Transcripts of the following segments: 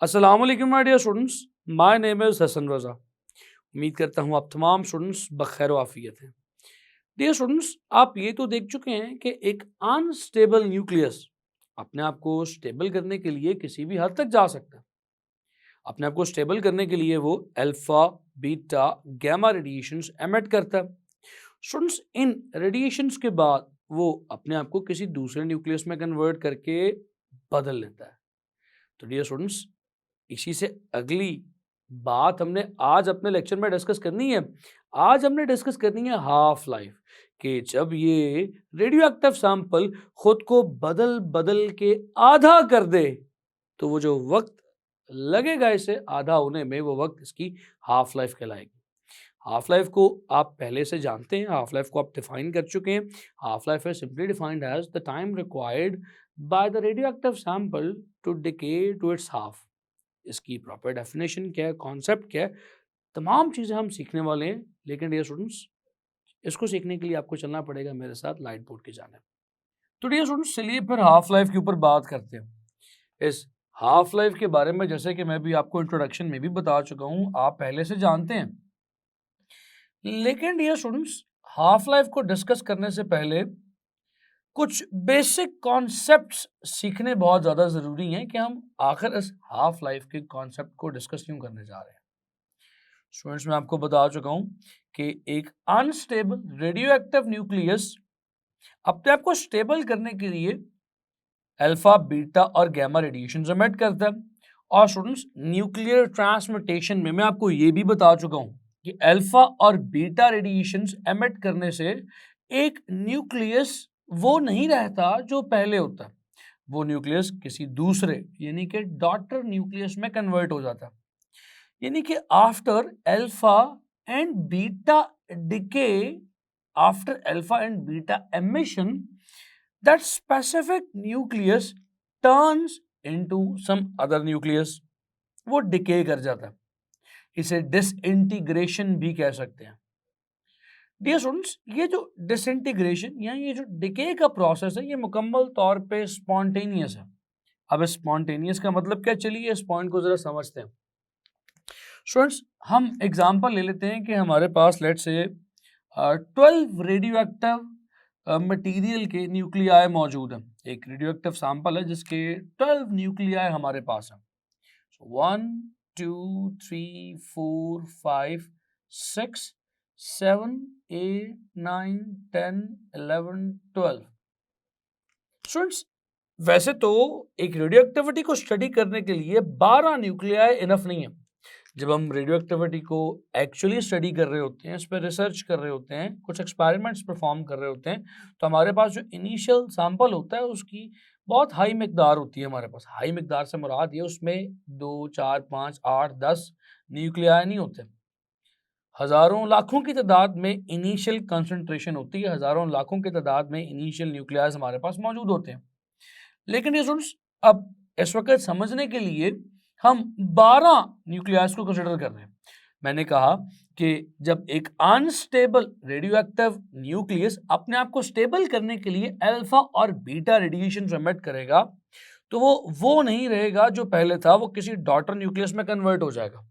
अस्सलाम वालेकुम my dear students, my name is Hasan Raza. उम्मीद करता हूँ आप तमाम स्टूडेंट्स बखैर व आफियत हैं। डियर स्टूडेंट्स, आप ये तो देख चुके हैं कि एक अनस्टेबल न्यूक्लियस अपने आप को स्टेबल करने के लिए किसी भी हद तक जा सकता है। अपने आप को स्टेबल करने के लिए वो alpha, beta, gamma radiations emit करता है। स्टूडेंट्स, इन रेडिएशंस के बाद वो अपने आप को किसी दूसरे न्यूक्लियस में कन्वर्ट करके बदल लेता है। तो डियर स्टूडेंट्स, इसी से अगली बात हमने आज अपने लेक्चर में डिस्कस करनी है। आज हमने डिस्कस करनी है हाफ लाइफ, कि जब ये रेडियो एक्टिव सैंपल खुद को बदल बदल के आधा कर दे तो वो जो वक्त लगेगा इसे आधा होने में, वो वक्त इसकी हाफ लाइफ कहलाएगी। हाफ लाइफ को आप पहले से जानते हैं, हाफ लाइफ को आप डिफाइन कर चुके हैं। हाफ लाइफ है simply defined as the time required by the radioactive sample to decay to its half. इसकी प्रॉपर डेफिनेशन क्या है, कॉन्सेप्ट क्या है, तमाम चीज़ें हम सीखने वाले हैं। लेकिन डियर स्टूडेंट्स, इसको सीखने के लिए आपको चलना पड़ेगा मेरे साथ लाइट बोर्ड की जानिब। तो डियर स्टूडेंट्स, चलिए फिर हाफ लाइफ के ऊपर बात करते हैं। इस हाफ लाइफ के बारे में जैसे कि मैं भी आपको इंट्रोडक्शन में भी बता चुका हूँ, आप पहले से जानते हैं। लेकिन डियर स्टूडेंट्स, हाफ लाइफ को डिस्कस करने से पहले कुछ बेसिक कॉन्सेप्ट्स सीखने बहुत ज़्यादा ज़रूरी हैं कि हम आखिर इस हाफ लाइफ के कॉन्सेप्ट को डिस्कस क्यों करने जा रहे हैं। स्टूडेंट्स, मैं आपको बता चुका हूं कि एक अनस्टेबल रेडियो एक्टिव न्यूक्लियस अपने आप को स्टेबल करने के लिए अल्फा, बीटा और गामा रेडिएशन एमिट करता है। और स्टूडेंट्स, न्यूक्लियर ट्रांसमिटेशन में मैं आपको ये भी बता चुका हूं कि अल्फा और बीटा रेडिएशन एमिट करने से एक न्यूक्लियस वो नहीं रहता जो पहले होता है, वो न्यूक्लियस किसी दूसरे यानी कि डॉटर न्यूक्लियस में कन्वर्ट हो जाता है। यानी कि after alpha and beta decay, after alpha and beta emission, that specific nucleus turns into some other nucleus, वो डिके कर जाता है। इसे डिसइंटीग्रेशन भी कह सकते हैं। डियर स्टूडेंट्स, ये जो डिसइंटीग्रेशन या ये जो डिके का प्रोसेस है, ये मुकम्मल तौर पे स्पॉन्टेनियस है। अब स्पॉन्टेनियस का मतलब क्या, चलिए इस पॉइंट को जरा समझते हैं। स्टूडेंट्स, हम एग्जांपल ले लेते हैं कि हमारे पास लेट से 12 रेडियो एक्टिव मटीरियल के न्यूक्लियाई मौजूद हैं। एक रेडियो एक्टिव सैंपल है जिसके 12 न्यूक्लियाई हमारे पास हैं। 1 2 3 4 5 6 7 8 9 10 11 12। स्टूडेंट्स, वैसे तो एक रेडियो एक्टिविटी को स्टडी करने के लिए 12 न्यूक्लियाई इनफ नहीं है। जब हम रेडियो एक्टिविटी को एक्चुअली स्टडी कर रहे होते हैं, इस पर रिसर्च कर रहे होते हैं, कुछ एक्सपेरिमेंट्स परफॉर्म कर रहे होते हैं, तो हमारे पास जो इनिशियल सैंपल होता है उसकी बहुत हाई मिकदार होती है। हमारे पास हाई मिकदार से मुराद ये उसमें 2 4 5 8 10 न्यूक्लियाई नहीं होते, हजारों लाखों की तादाद में इनिशियल कंसंट्रेशन होती है, हजारों लाखों की तादाद में इनिशियल न्यूक्लियास हमारे पास मौजूद होते हैं। लेकिन ये स्टूडेंट्स, अब इस वक्त समझने के लिए हम 12 न्यूक्लियस को कंसिडर कर रहे हैं। मैंने कहा कि जब एक अनस्टेबल रेडियो एक्टिव न्यूक्लियस अपने आप को स्टेबल करने के लिए अल्फा और बीटा रेडिएशन एमिट करेगा, तो वो नहीं रहेगा जो पहले था, वो किसी डॉटर न्यूक्लियस में कन्वर्ट हो जाएगा।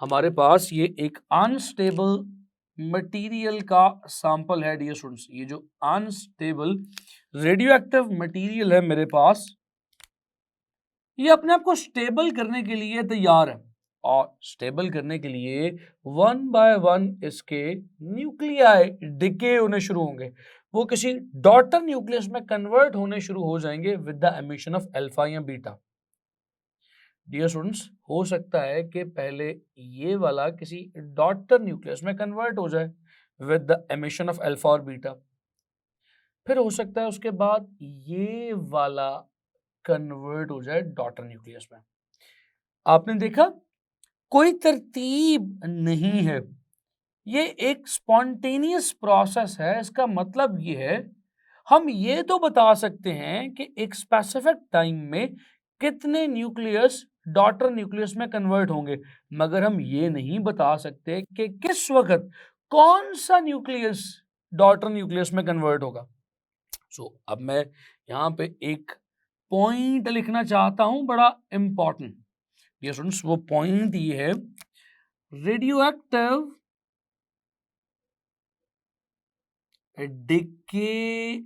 हमारे पास ये एक अनस्टेबल मटेरियल का सैंपल है डियर स्टूडेंट्स। ये जो अनस्टेबल रेडियो एक्टिव मटेरियल है मेरे पास, ये अपने आप को स्टेबल करने के लिए तैयार है। और स्टेबल करने के लिए 1 बाय 1 इसके न्यूक्लियाई डिके होने शुरू होंगे, वो किसी डॉटर न्यूक्लियस में कन्वर्ट होने शुरू हो जाएंगे with the emission of alpha या बीटा। डियर स्टूडेंट्स, हो सकता है कि पहले ये वाला किसी डॉटर न्यूक्लियस में कन्वर्ट हो जाए with the emission of alpha और बीटा, फिर हो सकता है उसके बाद ये वाला कन्वर्ट हो जाए डॉटर न्यूक्लियस में। आपने देखा, कोई तरतीब नहीं है, ये एक स्पॉन्टेनियस प्रोसेस है। इसका मतलब ये है, हम ये तो बता सकते हैं कि एक स्पेसिफिक टाइम में कितने न्यूक्लियस डॉटर न्यूक्लियस में कन्वर्ट होंगे, मगर हम ये नहीं बता सकते कि किस वक्त कौन सा न्यूक्लियस डॉटर न्यूक्लियस में कन्वर्ट होगा। अब मैं यहाँ पे एक पॉइंट लिखना चाहता हूं, बड़ा इंपॉर्टेंट। ये स्टूडेंट्स वो पॉइंट ये है, radioactive decay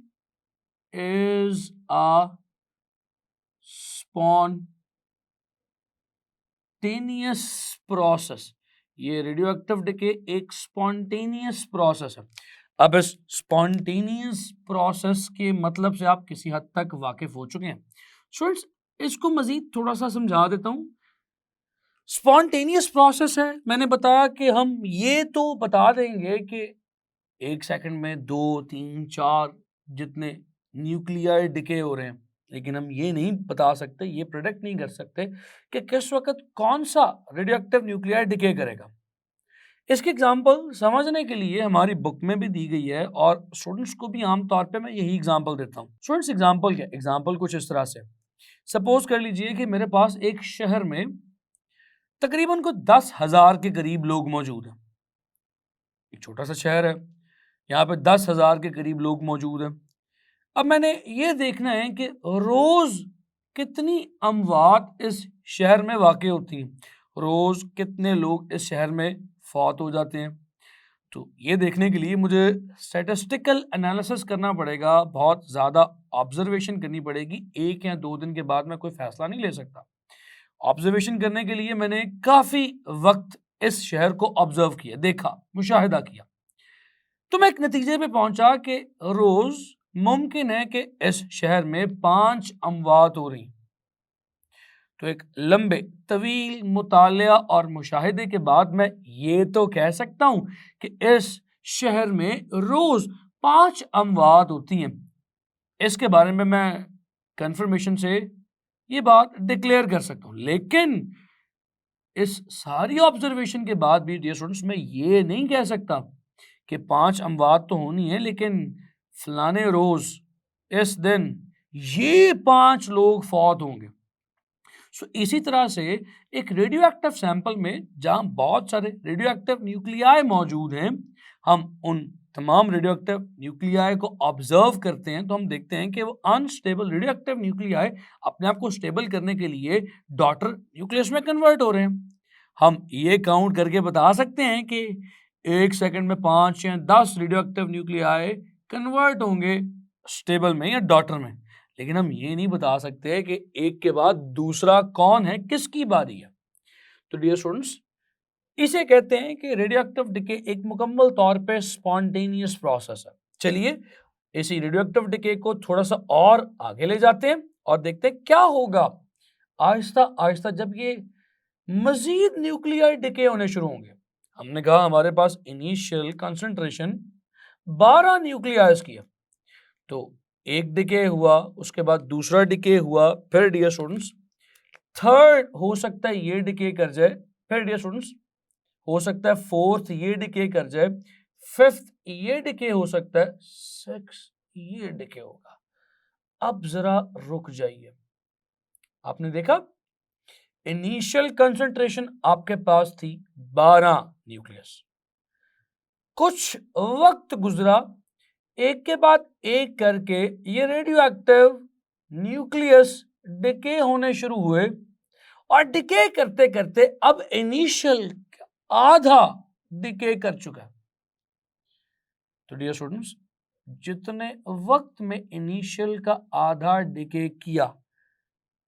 is a spontaneous process। ये रेडियोएक्टिव डिके एक स्पॉन्टेनियस प्रोसेस है। अब इस स्पॉन्टेनियस प्रोसेस के मतलब से आप किसी हद तक वाकिफ हो चुके हैं। स्टूडेंट्स इसको मजीद थोड़ा सा समझा देता हूं। स्पॉन्टेनियस प्रोसेस है, मैंने बताया कि हम ये तो बता देंगे कि एक सेकंड में 2 3 4 जितने न्यूक्लियाई डिके हो रहे हैं, लेकिन हम ये नहीं बता सकते, ये प्रेडिक्ट नहीं कर सकते कि किस वक्त कौन सा रेडियोएक्टिव न्यूक्लियाई डिके करेगा। इसकी एग्जांपल समझने के लिए हमारी बुक में भी दी गई है और स्टूडेंट्स को भी आमतौर पे मैं यही एग्जांपल देता हूँ। स्टूडेंट्स एग्जांपल क्या, एग्जांपल कुछ इस तरह से, सपोज कर लीजिए कि मेरे पास एक शहर में तकरीबन को 10,000 के करीब लोग मौजूद हैं। एक छोटा सा शहर है, यहाँ पे 10,000 के करीब लोग मौजूद हैं। अब मैंने ये देखना है कि रोज कितनी अमवात इस शहर में वाक़ई होती हैं, रोज कितने लोग इस शहर में फौत हो जाते हैं। तो ये देखने के लिए मुझे स्टैटिस्टिकल एनालिसिस करना पड़ेगा, बहुत ज़्यादा ऑब्जर्वेशन करनी पड़ेगी। 1 या 2 दिन के बाद मैं कोई फैसला नहीं ले सकता। ऑब्जर्वेशन करने के लिए मैंने काफ़ी वक्त इस शहर को ऑब्जर्व किया, देखा, मुशाहिदा किया। तो मैं एक नतीजे पे पहुंचा कि रोज मुमकिन है कि इस शहर में 5 अमवात हो रही। तो एक लंबे तवील मुतालिया और मुशाहिदे के बाद मैं ये तो कह सकता हूं कि इस शहर में रोज 5 अमवात होती हैं। इसके बारे में मैं कंफर्मेशन से ये बात डिक्लेयर कर सकता हूं। लेकिन इस सारी ऑब्जर्वेशन के बाद भी डियर स्टूडेंट्स मैं ये नहीं कह सकता कि 5 अमवात तो होनी है, लेकिन फलाने रोज इस दिन ये 5 लोग फौत होंगे। सो इसी तरह से एक रेडियो एक्टिव सैंपल में जहां बहुत सारे रेडियो एक्टिव न्यूक्लियाई मौजूद हैं, हम उन तमाम रेडियो एक्टिव न्यूक्लियाई को ऑब्जर्व करते हैं, तो हम देखते हैं कि वो अनस्टेबल रेडियो एक्टिव न्यूक्लियाई अपने आप को स्टेबल करने के लिए डॉटर न्यूक्लियस में कन्वर्ट हो रहे हैं। हम ये काउंट करके बता सकते हैं कि 1 सेकंड में 5 या 10 रेडियो एक्टिव न्यूक्लियाई कन्वर्ट होंगे स्टेबल में या डॉटर में, लेकिन हम ये नहीं बता सकते कि एक के बाद दूसरा कौन है, किसकी बारी है। तो डियर स्टूडेंट्स इसे कहते हैं कि रेडियोएक्टिव डिके एक मुकम्मल तौर पे स्पॉन्टेनियस प्रोसेस है। चलिए इसी रेडियोएक्टिव डिके को थोड़ा सा और आगे ले जाते हैं और देखते हैं क्या होगा आहिस्ता आहिस्ता जब ये मजीद न्यूक्लियाई डिके होने शुरू होंगे। हमने कहा हमारे पास इनिशियल कंसंट्रेशन 12 न्यूक्लियाइज की है, तो एक डिके हुआ, उसके बाद दूसरा डिके हुआ, फिर डियर स्टूडेंट्स थर्ड हो सकता है ये डिके कर जाए, फिर डियर स्टूडेंट्स हो सकता है फोर्थ ये डिके कर जाए, फिफ्थ ये डिके हो सकता है, सिक्स ये डिके होगा। अब जरा रुक जाइए, आपने देखा इनिशियल कंसंट्रेशन आपके पास थी 12 न्यूक्लियस, कुछ वक्त गुजरा, एक के बाद एक करके ये रेडियो एक्टिव न्यूक्लियस डिके होने शुरू हुए और डिके करते करते अब इनिशियल आधा डिके कर चुका है। तो डियर स्टूडेंट्स जितने वक्त में इनिशियल का आधा डिके किया,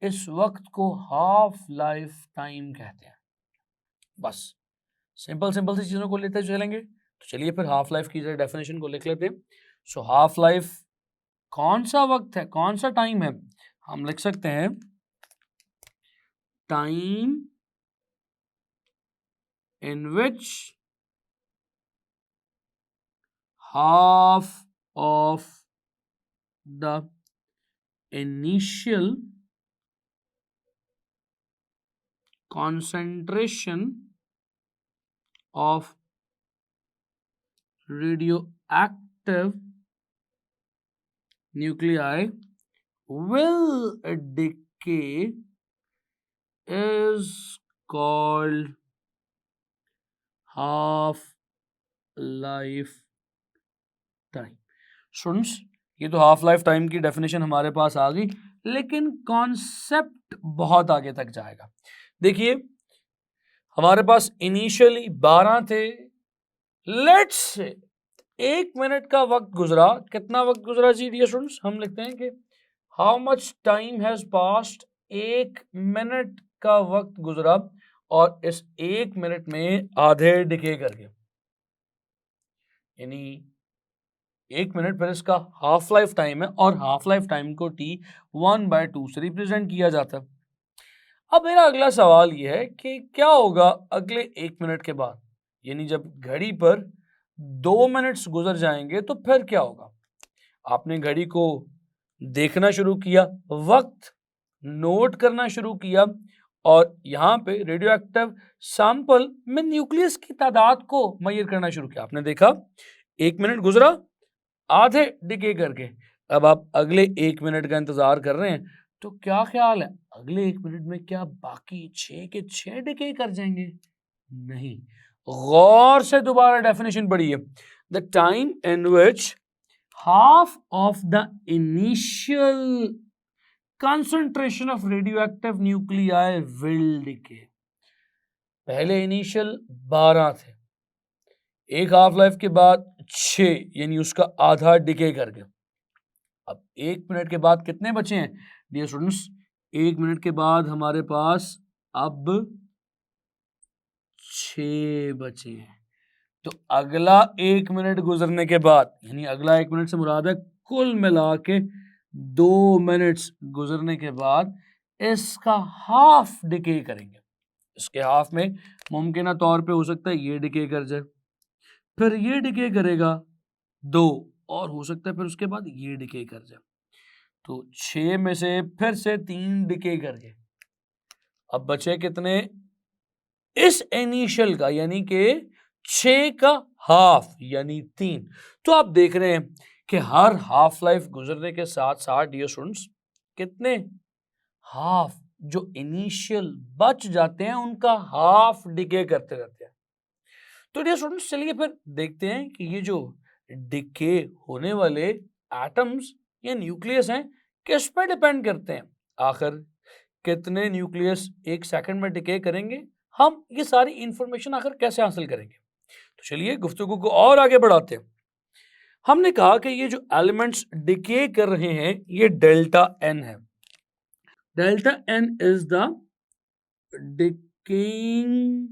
इस वक्त को हाफ लाइफ टाइम कहते हैं। बस सिंपल सिंपल सी चीजों को लेते चलेंगे, तो चलिए फिर हाफ लाइफ की डेफिनेशन को लिख लेते हैं। सो हाफ लाइफ कौन सा वक्त है, कौन सा टाइम है, हम लिख सकते हैं time in which half of the initial concentration of radioactive nuclei will decay is called half life time. Students ये तो हाफ लाइफ टाइम की डेफिनेशन हमारे पास आ गई, लेकिन कॉन्सेप्ट बहुत आगे तक जाएगा। देखिए हमारे पास इनिशियली 12 थे, लेट्स से 1 मिनट का वक्त गुजरा। कितना वक्त गुजरा जी डियर स्टूडेंट्स? हम लिखते हैं कि how much time has passed, 1 minute का वक्त गुजरा और इस 1 मिनट में आधे डिके कर गए, यानी 1 मिनट फिर इसका हाफ लाइफ टाइम है और हाफ लाइफ टाइम को T1/2 से रिप्रेजेंट किया जाता है। अब मेरा अगला सवाल यह है कि क्या होगा अगले 1 मिनट के बाद, यानी जब घड़ी पर 2 मिनट्स गुजर जाएंगे तो फिर क्या होगा? आपने घड़ी को देखना शुरू किया, वक्त नोट करना शुरू किया और यहाँ पे रेडियो एक्टिव सैंपल में न्यूक्लियस की तादाद को मेजर करना शुरू किया। आपने देखा 1 मिनट गुजरा, आधे डिके करके। अब आप अगले 1 मिनट का इंतजार कर रहे हैं, तो क्या ख्याल है अगले 1 मिनट में क्या बाकी 6 के 6 डिके कर जाएंगे? नहीं, गौर से दोबारा डेफिनेशन पढ़िए। The time in which half of the initial concentration of radioactive nuclei will decay। पहले इनिशियल 12 थे, एक हाफ लाइफ के बाद 6, यानी उसका आधा डिके कर गया। अब 1 मिनट के बाद कितने बचे हैं डियर स्टूडेंट्स? 1 मिनट के बाद हमारे पास अब 6 बचे हैं। तो अगला 1 मिनट गुजरने के बाद, यानी अगला 1 मिनट से मुराद है कुल मिला के 2 मिनट्स गुजरने के बाद इसका हाफ डिके करेंगे। इसके हाफ में मुमकिन तौर पे हो सकता है ये डिके कर जाए, फिर ये डिके करेगा 2, और हो सकता है फिर उसके बाद ये डिके कर जाए। तो 6 में से फिर से 3 डिके कर गए। अब बचे कितने? इस इनिशियल का, यानी कि 6 का हाफ, यानी 3। तो आप देख रहे हैं कि हर हाफ लाइफ गुजरने के साथ साथ डियर स्टूडेंट्स कितने हाफ जो इनिशियल बच जाते हैं उनका हाफ डिके करते रहते हैं। तो डियर स्टूडेंट्स चलिए फिर देखते हैं कि ये जो डिके होने वाले एटम्स या न्यूक्लियस हैं किस पे डिपेंड करते हैं। आखिर कितने न्यूक्लियस 1 सेकंड में डिके करेंगे, हम ये सारी इंफॉर्मेशन आखिर कैसे हासिल करेंगे? तो चलिए गुफ्तगू को और आगे बढ़ाते हैं। हमने कहा कि ये जो एलिमेंट्स डिके कर रहे हैं ये डेल्टा एन है। Delta N is the decaying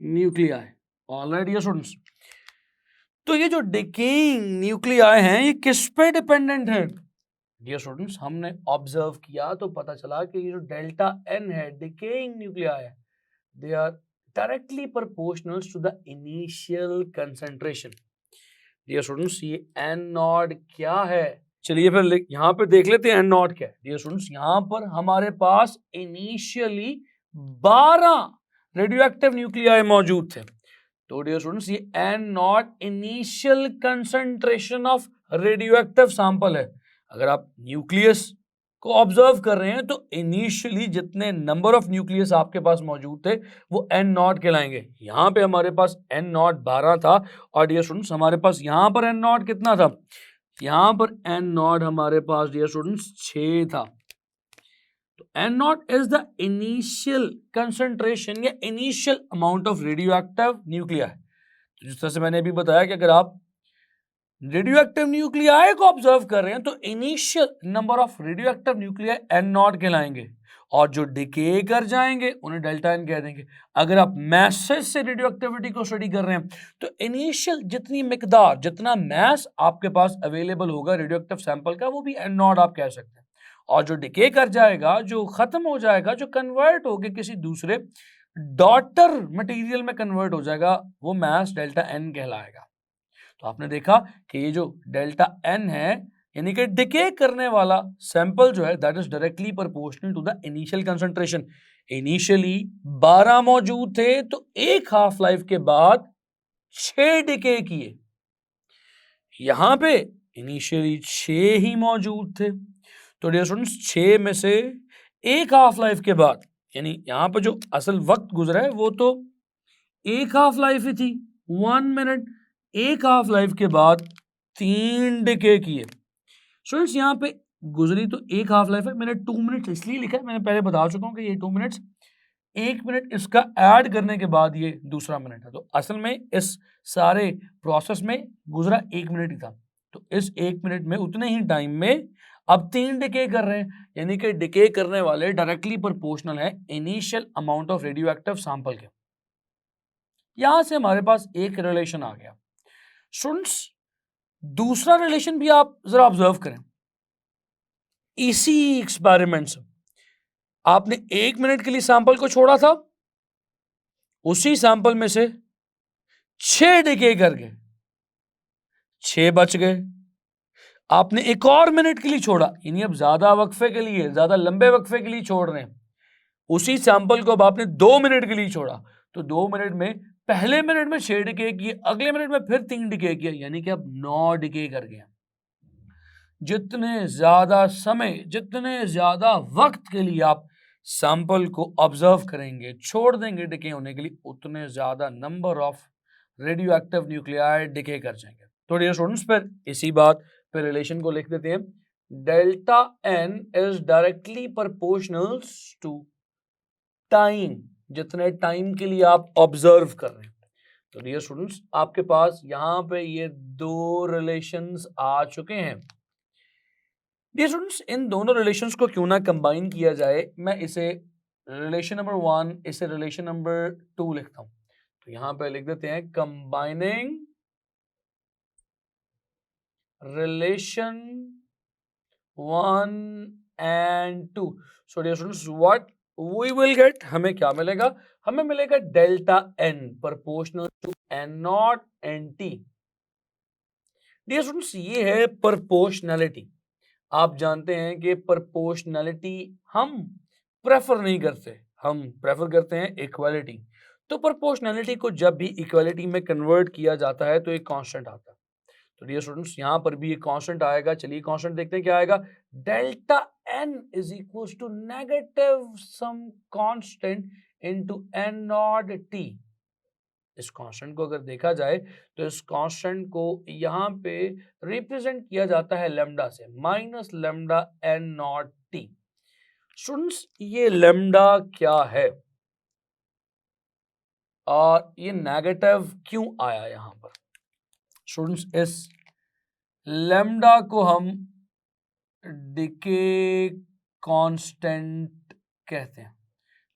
nuclei. Alright dear students, तो ये जो डिकेइंग न्यूक्लियाई हैं ये किस पे डिपेंडेंट है डियर स्टूडेंट्स? हमने ऑब्जर्व किया तो पता चला कि ये जो डेल्टा एन है डिकेइंग न्यूक्लियाई है, they are directly proportional to the initial concentration। Dear students ये एन नॉट क्या है? चलिए फिर यहाँ पे देख लेते हैं एन नॉट क्या है। डियर स्टूडेंट्स यहाँ पर हमारे पास इनिशियली 12 रेडियो एक्टिव न्यूक्लियाई मौजूद थे। तो डियर स्टूडेंट्स ये N naught initial concentration of radioactive sample है। अगर आप न्यूक्लियस को ऑब्जर्व कर रहे हैं तो इनिशियली जितने नंबर ऑफ न्यूक्लियस आपके पास मौजूद थे वो एन नॉट कहलाएंगे। यहाँ पे हमारे पास एन नॉट 12 था और डियर स्टूडेंट्स हमारे पास यहाँ पर एन नॉट कितना था? यहाँ पर एन नॉट हमारे पास डियर स्टूडेंट्स 6 था। तो N naught is the initial concentration या initial amount of radioactive nuclei. जिस तरह से मैंने अभी बताया कि अगर आप रेडियो एक्टिव न्यूक्लियाई को ऑब्जर्व कर रहे हैं तो initial number of radioactive nuclei N naught कहलाएंगे और जो डिके कर जाएंगे उन्हें डेल्टा एन कह देंगे। अगर आप मैसेज से रेडियो एक्टिविटी को स्टडी कर रहे हैं तो इनिशियल जितनी मिकदार, जितना मैस आपके पास अवेलेबल होगा रेडियो एक्टिव सैंपल का, वो भी एन नॉट आप कह सकते हैं। और जो डिके कर जाएगा, जो खत्म हो जाएगा, जो कन्वर्ट होकर किसी दूसरे डॉटर मटेरियल में कन्वर्ट हो जाएगा, वो मैस डेल्टा एन कहलाएगा। तो आपने देखा कि ये जो डेल्टा एन है यानी कि डिके करने वाला सैंपल जो है that is directly proportional to the initial concentration. Initially 12 मौजूद थे तो एक हाफ लाइफ के बाद 6 डिके किए। यहां पे इनिशियली 6 ही मौजूद थे तो डियर स्टूडेंट्स 6 में से एक हाफ लाइफ के बाद, यानी यहां पर जो असल वक्त गुजरा है वो तो एक हाफ लाइफ ही थी 1 मिनट। एक हाफ लाइफ के बाद 3 डिके किए। स्टूडेंट्स यहाँ पे गुजरी तो एक हाफ लाइफ है, मैंने 2 मिनट्स इसलिए लिखा है, मैंने पहले बता चुका हूँ कि ये 2 मिनट्स, 1 मिनट इसका ऐड करने के बाद ये दूसरा मिनट है, तो असल में इस सारे प्रोसेस में गुजरा 1 मिनट ही था। तो इस 1 मिनट में उतने ही टाइम में अब 3 डिके कर रहे हैं, यानी कि डिके करने वाले डायरेक्टली प्रोपोर्शनल है initial amount of radioactive sample के। यहां से हमारे पास एक रिलेशन आ गया। स्टूडेंट्स, दूसरा रिलेशन भी आप जरा ऑब्जर्व करें। इसी एक्सपेरिमेंट से आपने 1 मिनट के लिए सैंपल को छोड़ा था, उसी सैंपल में से 6 डिके करके 6 बच गए। आपने एक और मिनट के लिए छोड़ा, यानी अब ज्यादा वक्फे के लिए, ज्यादा लंबे वक्फे के लिए छोड़ रहे हैं। उसी सैंपल को अब आपने 2 मिनट के लिए छोड़ा, तो 2 मिनट में पहले मिनट में 6 डिके किए, अगले मिनट में फिर 3 डिके किए, यानी कि अब 9 डिके कर गए। जितने ज्यादा समय, जितने ज्यादा वक्त के लिए आप सैंपल को ऑब्जर्व करेंगे, छोड़ देंगे डिके होने के लिए, उतने ज्यादा number of radioactive nuclei decay कर जाएंगे। तो डियर स्टूडेंट्स, फिर इसी बात पे रिलेशन को लिख देते हैं। Delta N is directly proportional to time, जितने टाइम के लिए आप ऑब्जर्व कर रहे हैं। तो डियर स्टूडेंट्स, आपके पास यहां पे ये 2 रिलेशंस आ चुके हैं। डियर स्टूडेंट्स, इन दोनों रिलेशंस को क्यों ना कंबाइन किया जाए, मैं इसे रिलेशन नंबर 1, इसे रिलेशन नंबर 2 लिखता हूं। तो यहां पे लिख देते हैं combining relation 1 and 2. So dear students, what we will get, हमें क्या मिलेगा? हमें मिलेगा delta n proportional to n naught N T. Dear students, ये है proportionality। आप जानते हैं कि proportionality हम प्रेफर नहीं करते, हम प्रेफर करते हैं इक्वालिटी। तो proportionality को जब भी इक्वालिटी में कन्वर्ट किया जाता है तो एक कांस्टेंट आता है। तो डियर स्टूडेंट्स, यहां पर भी एक कांस्टेंट आएगा। चलिए कांस्टेंट देखते हैं क्या आएगा। Delta N is equal to negative some constant into N naught T. इस कांस्टेंट को अगर देखा जाए तो इस कांस्टेंट को यहां पे रिप्रेजेंट किया जाता है लेमडा से, minus lambda N naught T. Students, ये लेमडा क्या है और ये नेगेटिव क्यों आया यहां पर? स्टूडेंट्स, इस लेमडा को हम डिके कांस्टेंट कहते हैं।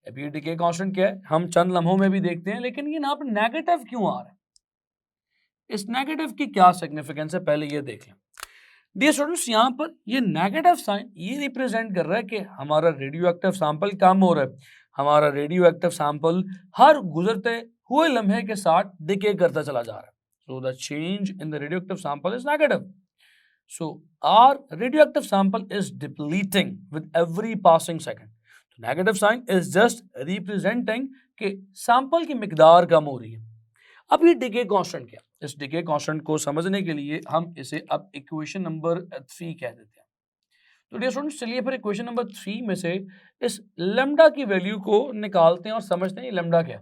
अब ये डिके कांस्टेंट क्या है हम चंद लम्हों में भी देखते हैं, लेकिन ये यहाँ पर नेगेटिव क्यों आ रहा है, इस नेगेटिव की क्या सिग्निफिकेंस है, पहले ये देख लें। डियर स्टूडेंट्स, यहाँ पर ये नेगेटिव साइन ये रिप्रेजेंट कर रहा है कि हमारा रेडियो एक्टिव सैंपल कम हो रहा है, हमारा रेडियो एक्टिव सैंपल हर गुजरते हुए लम्हे के साथ डिके करता चला जा रहा है। So the change in the radioactive sample is negative. So our radioactive sample is depleting with every passing second. तो negative sign is just representing कि सैंपल की मिकदार कम हो रही है। अब ये डिके कांस्टेंट क्या, इस डिके कांस्टेंट को समझने के लिए हम इसे अब इक्वेशन नंबर 3 कह देते हैं। तो डियर स्टूडेंट्स, चलिए फिर इक्वेशन नंबर 3 में से इस लेमडा की वैल्यू को निकालते हैं और समझते हैं लेमडा क्या।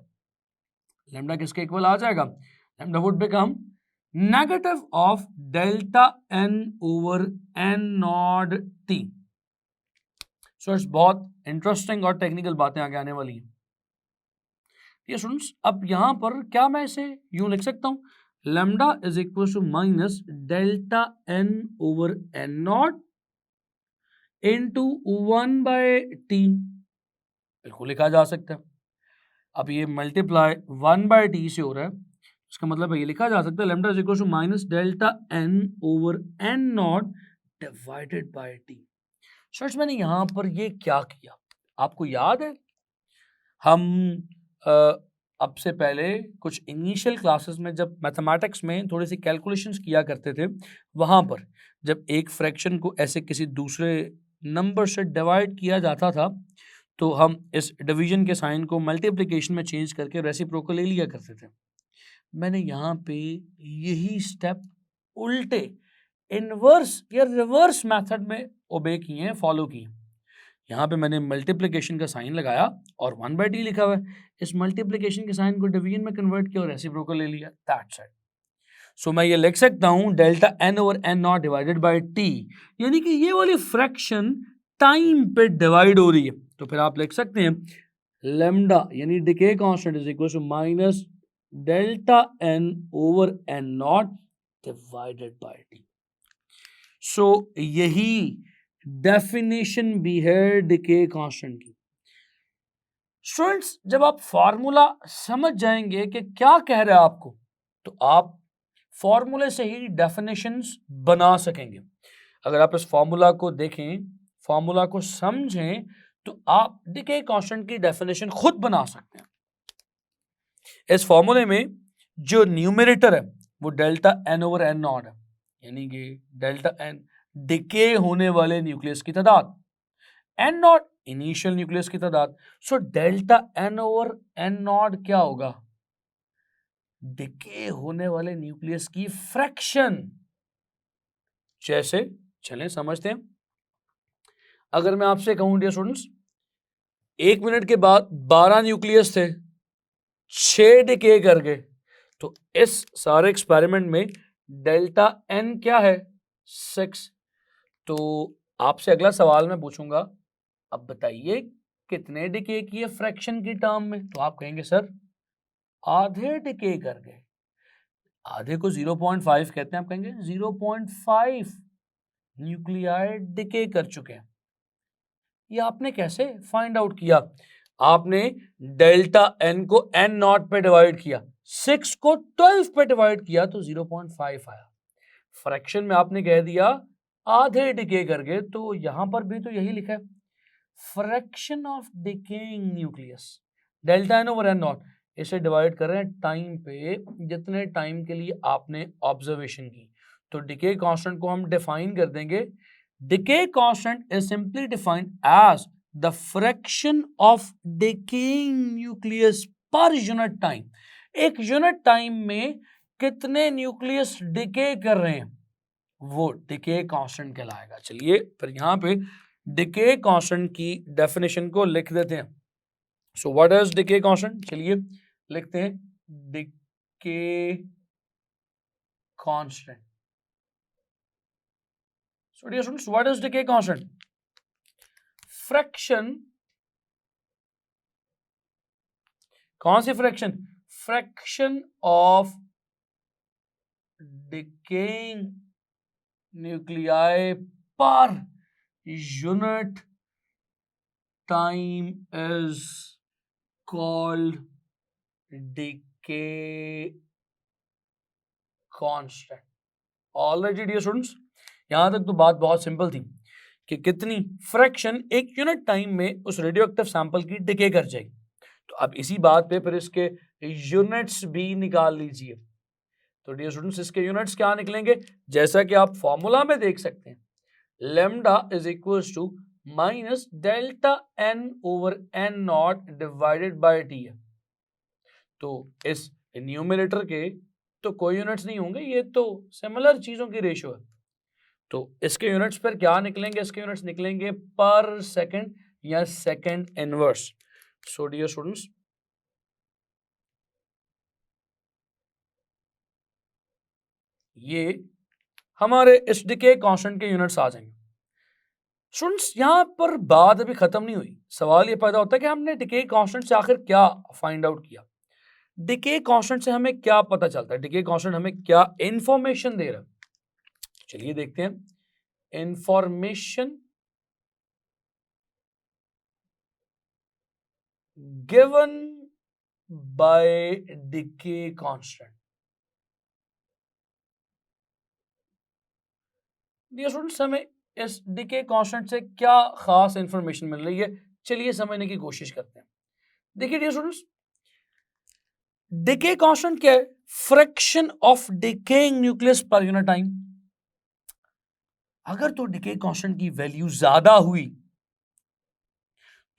लेमडा किसके इक्वल आ जाएगा? Lambda would become negative of delta N over N naught T. So it's बहुत इंटरेस्टिंग और टेक्निकल बातें आगे आने वाली हैं। ये स्टूडेंट्स, अब यहां पर क्या मैं इसे यूं लिख सकता हूं, lambda is equal to minus delta N over N naught into 1/t। बिल्कुल लिखा जा सकता है। अब ये मल्टीप्लाई 1/t से हो रहा है, इसका मतलब है ये लिखा जा सकता है lambda is equal to minus delta N over N naught divided by T. सर्च मैंने यहां पर ये क्या किया, आपको याद है हम अब से पहले कुछ इनिशियल क्लासेस में जब मैथमेटिक्स में थोड़ी सी कैलकुलेशंस किया करते थे, वहां पर जब एक फ्रैक्शन को ऐसे किसी दूसरे नंबर से डिवाइड किया जाता था तो हम इस डिवीजन के साइन को मल्टीप्लिकेशन में चेंज करके रेसिप्रोकल ले लिया करते थे। मैंने यहाँ पे यही स्टेप उल्टे इनवर्स या रिवर्स मेथड में ओबे किए हैं, फॉलो किए। यहाँ पे मैंने मल्टीप्लिकेशन का साइन लगाया और 1/t लिखा हुआ है, इस मल्टीप्लिकेशन के साइन को डिवीजन में कन्वर्ट किया और रेसिप्रोकल ले लिया, दैट्स इट। सो मैं ये लिख सकता हूं delta N over N naught divided by T, यानी कि ये वाली फ्रैक्शन टाइम पे डिवाइड हो रही है। तो फिर आप लिख सकते हैं लेमडा यानी decay constant is equal to minus delta N over N naught divided by T. So यही डेफिनेशन भी है डिके कांस्टेंट की। स्टूडेंट्स जब आप फॉर्मूला समझ जाएंगे कि क्या कह रहा है आपको, तो आप फॉर्मूले से ही डेफिनेशंस बना सकेंगे। अगर आप इस फॉर्मूला को देखें, फॉर्मूला को समझें, तो आप डिके कांस्टेंट की डेफिनेशन खुद बना सकते हैं। इस फॉर्मूले में जो न्यूमरेटर है वो delta N over N naught है, यानी कि डेल्टा एन डिके होने वाले न्यूक्लियस की तादाद, एन नॉट इनिशियल न्यूक्लियस की तादाद। So delta N over N naught क्या होगा? डिके होने वाले न्यूक्लियस की फ्रैक्शन। जैसे चलें समझते हैं। अगर मैं आपसे कहूं डियर स्टूडेंट्स 1 मिनट के बाद 12 न्यूक्लियस थे, 6 डिके कर गए, तो इस सारे एक्सपेरिमेंट में डेल्टा एन क्या है? 6। तो आपसे अगला सवाल मैं पूछूंगा, अब बताइए कितने डिके किए फ्रैक्शन की टर्म में? तो आप कहेंगे सर आधे डिके कर गए। आधे को 0.5 कहते हैं, आप कहेंगे 0.5 न्यूक्लियाई डिके कर चुके हैं। ये आपने कैसे फाइंड आउट किया? आपने डेल्टा एन को एन नॉट पे डिवाइड किया, 6 को 12 पे डिवाइड किया तो 0.5 आया। फ्रैक्शन में आपने कह दिया आधे डिके कर गए, तो यहां पर भी तो यही लिखा है fraction of decaying nucleus delta N over N naught. इसे डिवाइड कर रहे हैं टाइम पे, जितने टाइम के लिए आपने ऑब्जर्वेशन की। तो डिके कांस्टेंट को हम डिफाइन कर देंगे, decay constant is simply defined as the fraction of decaying nucleus per unit time. एक यूनिट टाइम में कितने न्यूक्लियस डिके कर रहे हैं वो डिके कांस्टेंट कहलाएगा। चलिए फिर यहां पे डिके कांस्टेंट की डेफिनेशन को लिख देते हैं। So what is decay constant? चलिए लिखते हैं decay constant. So dear students what is decay constant? Fraction, कौन सी fraction? Fraction of decaying nuclei per unit time is called decay constant. Already dear students यहां तक तो बात बहुत सिंपल थी कि कितनी फ्रैक्शन एक यूनिट टाइम में उस रेडियोएक्टिव सैंपल की डिके कर जाएगी। तो अब इसी बात पे फिर इसके यूनिट्स भी निकाल लीजिए। तो डियर स्टूडेंट्स इसके यूनिट्स क्या निकलेंगे? जैसा कि आप फॉर्मूला में देख सकते हैं, lambda is equals to minus delta N over N naught divided by T है। तो इस न्यूमरेटर के तो कोई यूनिट्स नहीं होंगे, ये तो सिमिलर चीजों की रेशियो है। तो इसके यूनिट्स पर क्या निकलेंगे? इसके यूनिट्स निकलेंगे पर सेकंड या second inverse. So dear students ये हमारे इस डिके कांस्टेंट के यूनिट्स आ जाएंगे। स्टूडेंट्स यहां पर बात अभी खत्म नहीं हुई। सवाल ये पैदा होता है कि हमने डिके कांस्टेंट से आखिर क्या फाइंड आउट किया, डिके कांस्टेंट से हमें क्या पता चलता है, डिके कांस्टेंट हमें क्या इंफॉर्मेशन दे रहा है। चलिए देखते हैं। Information given by decay constant. Dear students हमें इस डिके कांस्टेंट से क्या खास इंफॉर्मेशन मिल रही है, चलिए समझने की कोशिश करते हैं। देखिए डियर स्टूडेंट्स डिके कांस्टेंट क्या है? Fraction of decaying nucleus per unit time. अगर तो डिके कांस्टेंट की वैल्यू ज्यादा हुई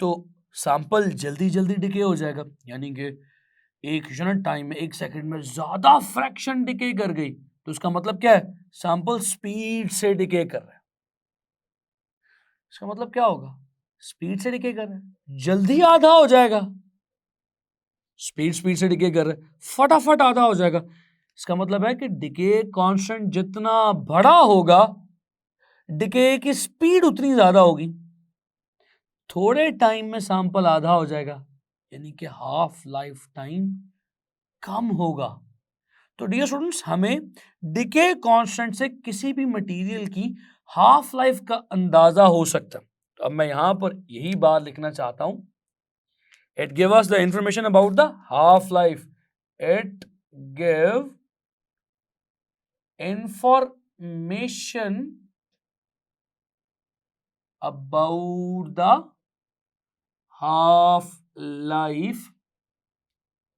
तो सैंपल जल्दी जल्दी डिके हो जाएगा, यानी कि एक यूनिट टाइम में एक सेकंड में ज्यादा फ्रैक्शन डिके कर गई, तो उसका मतलब क्या है? सैंपल स्पीड से डिके कर रहा है। इसका मतलब क्या होगा? स्पीड से डिके कर रहा है, जल्दी आधा हो जाएगा। स्पीड से डिके कर रहा है, फटाफट आधा हो जाएगा। इसका मतलब है कि डिके कांस्टेंट जितना बड़ा होगा, डिके की स्पीड उतनी ज्यादा होगी। थोड़े टाइम में सैंपल आधा हो जाएगा, यानी कि हाफ लाइफ टाइम कम होगा। तो डियर स्टूडेंट्स, हमें डिके कांस्टेंट से किसी भी मटेरियल की हाफ लाइफ का अंदाजा हो सकता है। तो अब मैं यहां पर यही बात लिखना चाहता हूं, it give us the information about the half life. It give information about the half life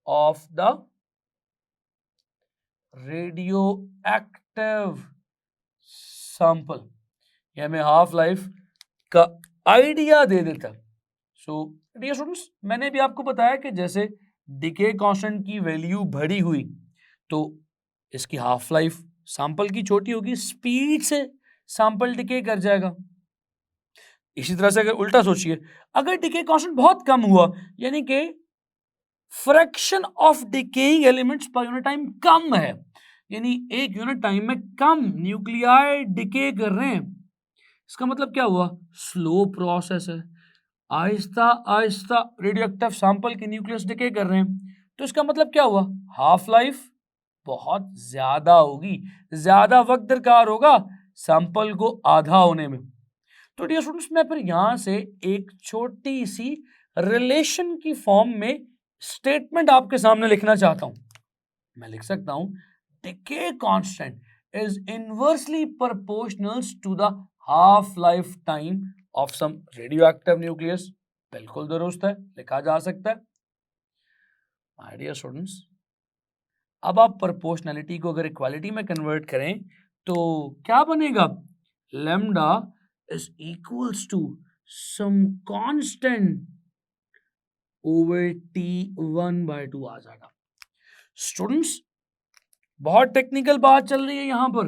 of the radioactive sample। ये हमें हाफ लाइफ का आइडिया दे देता है। सो डियर स्टूडेंट्स, मैंने भी आपको बताया कि जैसे डिके कांस्टेंट की वैल्यू बड़ी हुई तो इसकी हाफ लाइफ सैंपल की छोटी होगी, स्पीड से सैंपल डिके कर जाएगा। इसी तरह से अगर उल्टा सोचिए, अगर डिके कांस्टेंट बहुत कम हुआ, यानी कि fraction of decaying elements per unit time कम है, यानी एक यूनिट टाइम में कम न्यूक्लियाई डिके कर रहे हैं, इसका मतलब क्या हुआ? स्लो प्रोसेस है, आहिस्ता आहिस्ता रेडियोएक्टिव सैंपल के न्यूक्लियस डिके कर रहे हैं। तो इसका मतलब क्या हुआ? हाफ लाइफ बहुत ज्यादा होगी, ज्यादा वक्त दरकार होगा सैंपल को आधा होने में। तो डियर स्टूडेंट्स, मैं फिर यहां से एक छोटी सी रिलेशन की फॉर्म में स्टेटमेंट आपके सामने लिखना चाहता हूं। मैं लिख सकता हूं, decay constant is inversely proportional to the half life time of some radioactive nucleus. बिल्कुल दुरुस्त है, लिखा जा सकता है। माय डियर स्टूडेंट्स, अब आप प्रोपोर्शनैलिटी को अगर इक्वालिटी में कन्वर्ट करें तो क्या बनेगा? Lambda is equals to some constant over T1 by 2 आ जाएगा। स्टूडेंट्स, बहुत टेक्निकल बात चल रही है यहां पर।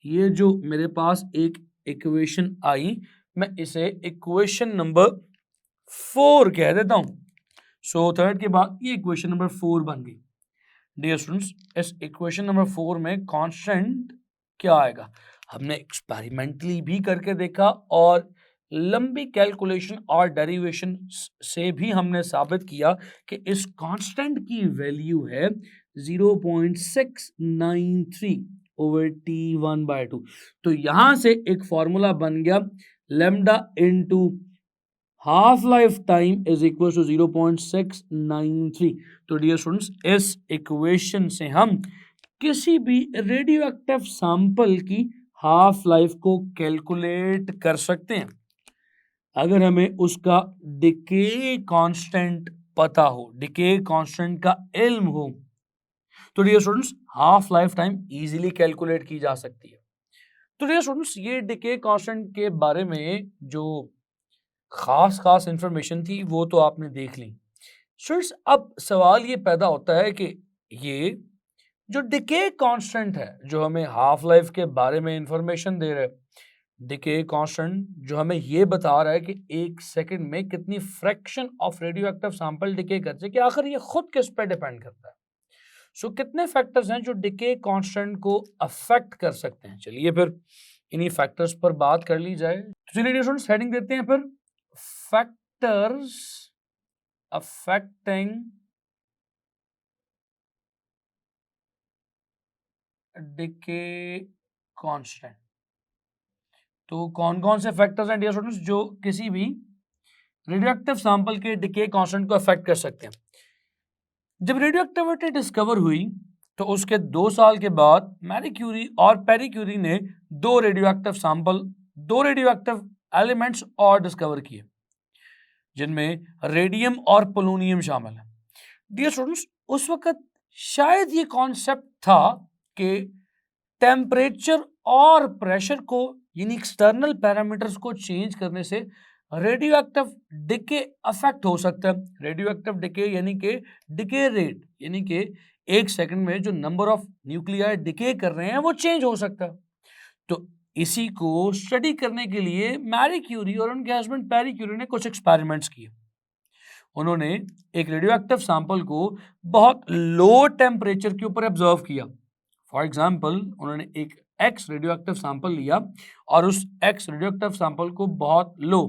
ये जो मेरे पास एक इक्वेशन आई, मैं इसे इक्वेशन नंबर 4 कह देता हूं। सो थर्ड के बाद ये इक्वेशन नंबर 4 बन गई। डियर स्टूडेंट्स, इस इक्वेशन नंबर 4 में कांस्टेंट क्या आएगा? हमने एक्सपेरिमेंटली भी करके देखा और लंबी कैलकुलेशन और डेरिवेशन से भी हमने साबित किया कि इस कांस्टेंट की वैल्यू है 0.693 ओवर T1 by 2। तो यहां से एक फॉर्मूला बन गया, lambda into half life time is equal to 0.693। तो डियर स्टूडेंट्स, इस इक्वेशन से हम किसी भी रेडियोएक्टिव सैंपल की हाफ लाइफ को कैलकुलेट कर सकते हैं अगर हमें उसका डिके कांस्टेंट पता हो, डिके कांस्टेंट का इल्म हो। तो dear students, half life time easily calculate की जा सकती है। तो डियर स्टूडेंट्स, ये डिके कांस्टेंट के बारे में जो खास इंफॉर्मेशन थी वो तो आपने देख ली। स्टूडेंट्स, अब सवाल ये पैदा होता है कि ये जो डिके कांस्टेंट है जो हमें हाफ लाइफ के बारे में इंफॉर्मेशन दे रहा है, डिके कांस्टेंट जो हमें ये बता रहा है कि एक सेकंड में कितनी fraction of radioactive sample decay करते हैं, कि आखिर ये खुद किस पे डिपेंड करता है। सो कितने फैक्टर्स हैं जो डिके कांस्टेंट को अफेक्ट कर सकते हैं? चलिए फिर इन्हीं फैक्टर्स पर बात कर ली जाए। तो चलिए स्टूडेंट्स, हेडिंग देते हैं फिर, फैक्टर्स अफेक्टिंग डिके कांस्टेंट। तो कौन कौन से फैक्टर्स हैं डियर स्टूडेंट्स जो किसी भी रेडियोएक्टिव सैंपल के डिके कांस्टेंट को अफेक्ट कर सकते हैं? जब रेडियोएक्टिविटी डिस्कवर हुई तो उसके 2 साल के बाद मैरी क्यूरी और पेरी क्यूरी ने दो रेडियोएक्टिव एलिमेंट्स और डिस्कवर किए जिनमें रेडियम और पोलोनियम शामिल है। डियर स्टूडेंट्स, उस वक्त शायद ये कॉन्सेप्ट था कि टेम्परेचर और प्रेशर को, यानी एक्सटर्नल पैरामीटर्स को चेंज करने से रेडियोएक्टिव डिके अफेक्ट हो सकता है। रेडियोएक्टिव डिके यानी कि डिके रेट, यानी कि एक सेकंड में जो नंबर ऑफ न्यूक्लियाई डिके कर रहे हैं वो चेंज हो सकता है। तो इसी को स्टडी करने के लिए मैरी क्यूरी और उनके हस्बैंड पेरी क्यूरी ने कुछ एक्सपेरिमेंट्स किए। उन्होंने एक रेडियोएक्टिव सैंपल को बहुत लो टेम्परेचर के ऊपर ऑब्जर्व किया फॉर एग्जाम्पल उन्होंने एक एक्स रेडियो एक्टिव सैंपल लिया और उस एक्स रेडियो एक्टिव सैंपल को बहुत लो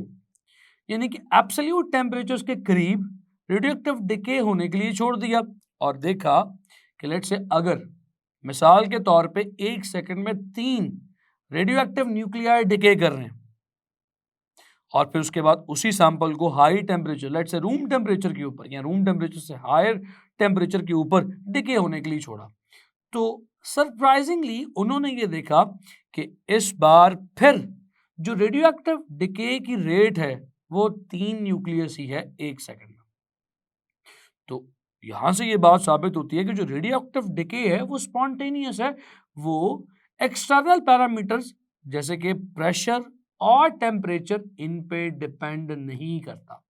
यानी कि एब्सोल्यूट टेम्परेचर के करीब रेडियोएक्टिव डिके होने के लिए छोड़ दिया और देखा कि लेट्स से अगर मिसाल के तौर पे 1 सेकंड में 3 रेडियोएक्टिव न्यूक्लियाई डिके कर रहे हैं और फिर उसके बाद उसी सैंपल को high temperature let's say room temperature के ऊपर या रूम टेम्परेचर से हायर टेम्परेचर के ऊपर डिके होने के लिए छोड़ा, तो सरप्राइजिंगली उन्होंने ये देखा कि इस बार फिर जो रेडियोएक्टिव डिके की रेट है वो 3 न्यूक्लियस ही है 1 सेकंड में। तो यहां से ये बात साबित होती है कि जो रेडियोएक्टिव डिके है वो स्पॉन्टेनियस है, वो एक्सटर्नल पैरामीटर्स जैसे कि प्रेशर और टेम्परेचर इन पे डिपेंड नहीं करता।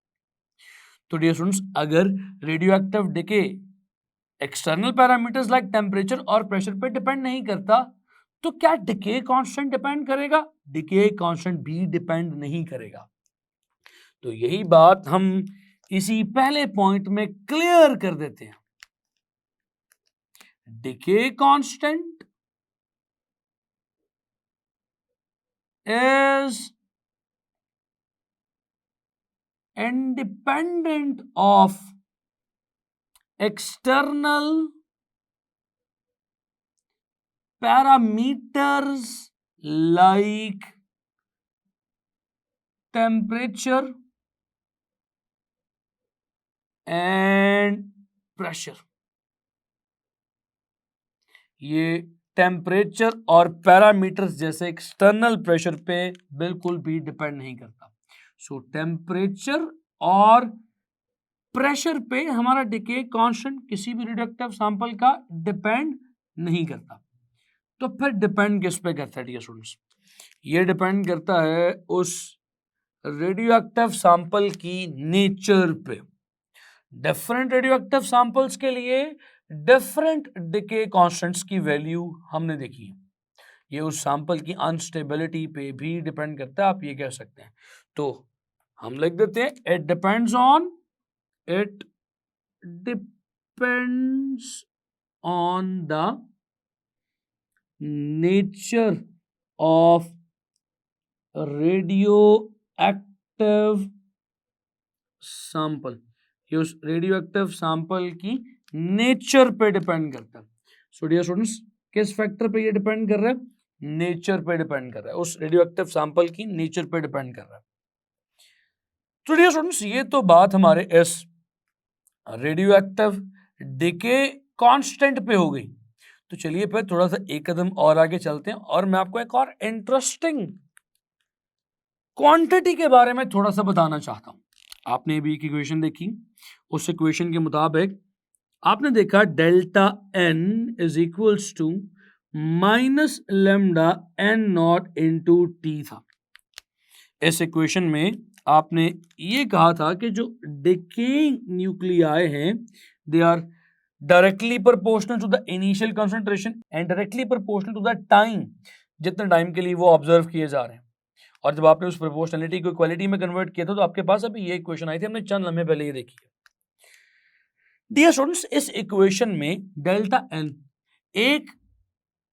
तो डियर स्टूडेंट्स, अगर radioactive decay external parameters like temperature और प्रेशर पे डिपेंड नहीं करता तो क्या डिके कांस्टेंट डिपेंड करेगा? डिके कांस्टेंट भी डिपेंड नहीं करेगा। तो यही बात हम इसी पहले पॉइंट में क्लियर कर देते हैं। Decay constant is independent of external parameters like temperature and pressure। ये टेम्परेचर और पैरामीटर्स जैसे एक्सटर्नल प्रेशर पे बिल्कुल भी डिपेंड नहीं करता। सो टेम्परेचर और प्रेशर पे हमारा डिके कांस्टेंट किसी भी रेडियोएक्टिव सैंपल का डिपेंड नहीं करता। तो फिर डिपेंड किस पे करता है डियर स्टूडेंट्स? ये डिपेंड करता है उस रेडियोएक्टिव सैंपल की नेचर पे। डिफरेंट रेडियोएक्टिव सैंपल्स के लिए डिफरेंट डिके कांस्टेंट्स की वैल्यू हमने देखी है। ये उस सैंपल की अनस्टेबिलिटी पे भी डिपेंड करता है, आप ये कह सकते हैं। तो हम लिख देते हैं it depends on the nature of radioactive sample. ये उस रेडियो एक्टिव सैंपल की नेचर पे डिपेंड करता है। सो डियर स्टूडेंट्स, किस फैक्टर पे ये डिपेंड कर रहा है? नेचर पे डिपेंड कर रहा है, उस रेडियो एक्टिव सैंपल की नेचर पे डिपेंड कर रहा है। तो डियर स्टूडेंट्स, ये तो बात हमारे इस रेडियो एक्टिव डिके कांस्टेंट पे हो गई। तो चलिए फिर थोड़ा सा एक कदम और आगे चलते हैं और मैं आपको एक और इंटरेस्टिंग क्वांटिटी के बारे में थोड़ा सा बताना चाहता हूं। आपने अभी एक इक्वेशन देखी, उस इक्वेशन के मुताबिक आपने देखा delta N is equals to minus lambda N naught into T था। इस इक्वेशन में आपने ये कहा था कि जो डिकेइंग न्यूक्लियाई हैं they are directly proportional to the initial concentration and directly proportional to the time, जितने टाइम के लिए वो ऑब्जर्व किए जा रहे हैं। और जब आपने उस प्रोपोर्शनलिटी को इक्वालिटी में कन्वर्ट किया था तो आपके पास अभी ये इक्वेशन आई थी, हमने चंद लम्हे पहले ये देखी है। डियर स्टूडेंट्स, इस इक्वेशन में डेल्टा एन एक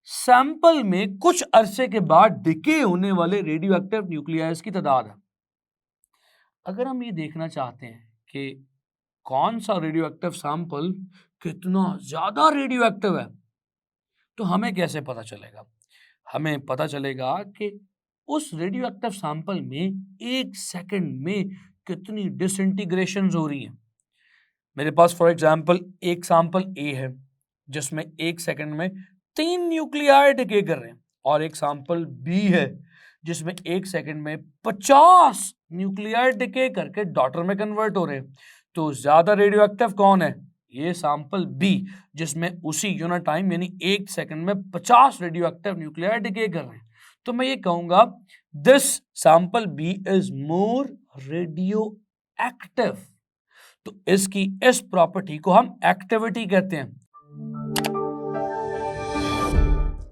सैंपल में कुछ अरसे के बाद डिके होने वाले रेडियो एक्टिव न्यूक्लियाइज की तादाद है। अगर हम ये देखना चाहते हैं कि कौन सा रेडियो एक्टिव सैंपल कितना ज्यादा रेडियो एक्टिव है तो हमें कैसे पता चलेगा? हमें पता चलेगा कि उस रेडियो एक्टिव सैंपल में 1 सेकंड में कितनी डिसइंटीग्रेशन हो रही है। मेरे पास फॉर एग्जांपल एक सैंपल ए है जिसमें 1 सेकंड में 3 न्यूक्लियाई डिके कर रहे हैं और एक सैंपल बी है जिसमें 1 सेकंड में 50 न्यूक्लियाई डिके करके डॉटर में कन्वर्ट हो रहे हैं। तो ज्यादा रेडियो एक्टिव कौन है? ये सैंपल बी, जिसमें उसी यूनिट टाइम यानी 1 सेकंड में 50 रेडियो एक्टिव न्यूक्लियाई डिके कर रहे हैं। तो मैं ये कहूंगा this sample B is more radioactive. तो इसकी इस प्रॉपर्टी को हम एक्टिविटी कहते हैं।